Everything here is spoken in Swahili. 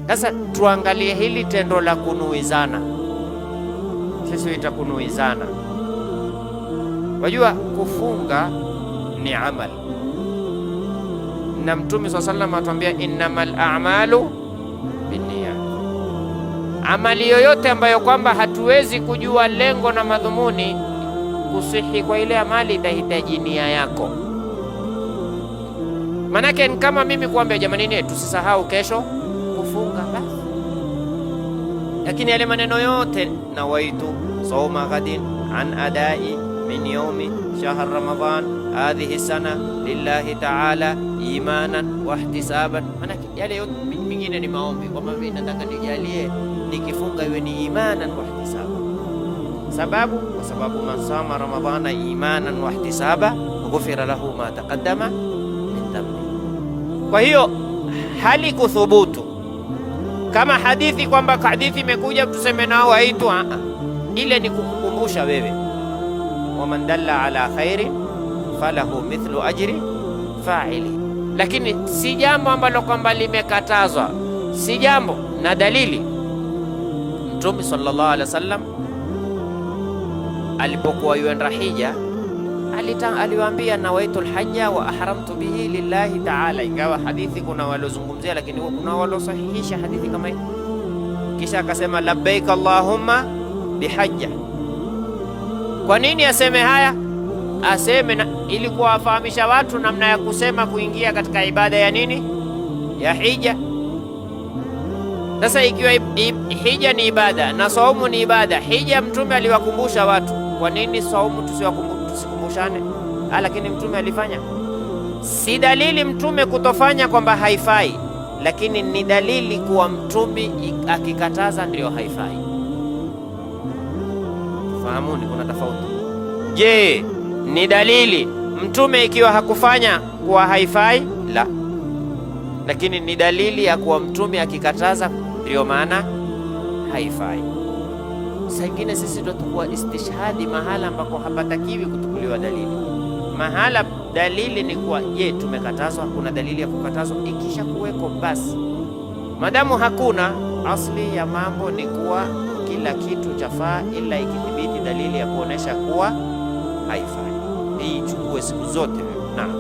Sasa tuangalie hili tendo la kunuizana, sisi itakunuizana. Wajua kufunga ni amal, na Mtume swalla sallam atuambia innamal a'malu binniyat. Amali yoyote ambayo kwamba hatuwezi kujua lengo na madhumuni, kusihi kwa ile amali itahitaji nia yako. Manake ni kama mimi kuambia jamani, tusisahau kesho kufunga basi, lakini yale maneno yote nawaitu sawma ghadin an adai min yawmi shahr ramadan hadhihi sana lillahi ta'ala imanan wa ihtisaban. Manake yale yote mingine ni maombi, kwamba mimi nataka nijalie nikifunga iwe ni imanan wa ihtisaban. Sababu kwa sababu man sama ramadhana imanan wa ihtisaba ghufira lahu ma taqaddama min dhanbi. Kwa hiyo hali kuthubutu kama hadithi, kwamba hadithi imekuja tuseme nao waitu, ile ni kukukumbusha wewe, waman dalla ala khairin falahu mithlu ajri fa'ili. Lakini si jambo ambalo kwamba limekatazwa, si jambo na dalili. Mtume sallallahu alaihi wasallam alipokuwa yuenda hija aliwaambia nawaitul hajja wa ahramtu bihi lillahi ta'ala. Ingawa hadithi kuna walozungumzia, lakini kuna walosahihisha hadithi kama hii. Kisha akasema labbaik allahumma bihajja. Kwa nini aseme haya? Aseme ili kuwafahamisha watu namna ya kusema kuingia katika ibada ya nini, ya hija. Sasa ikiwa hija ni ibada na saumu ni ibada, hija Mtume aliwakumbusha watu. Kwa nini saumu tusikumbushane? Lakini Mtume alifanya. Si dalili Mtume kutofanya kwamba haifai, lakini ni dalili kuwa Mtume akikataza ndio haifai. Fahamuni, kuna tofauti. Je, ni dalili Mtume ikiwa hakufanya kuwa haifai? La, lakini ni dalili ya kuwa Mtume akikataza ndio maana haifai. Saa ingine sisi ndio tukua istishhadi mahala ambako hapatakiwi kutukuliwa dalili. Mahala dalili ni kuwa je, tumekatazwa, kuna dalili ya kukatazwa. Ikisha kuweko basi, madamu hakuna, asli ya mambo ni kuwa kila kitu chafaa, ila ikithibiti dalili ya kuonesha kuwa haifai. Hii chukue siku zote. Naam.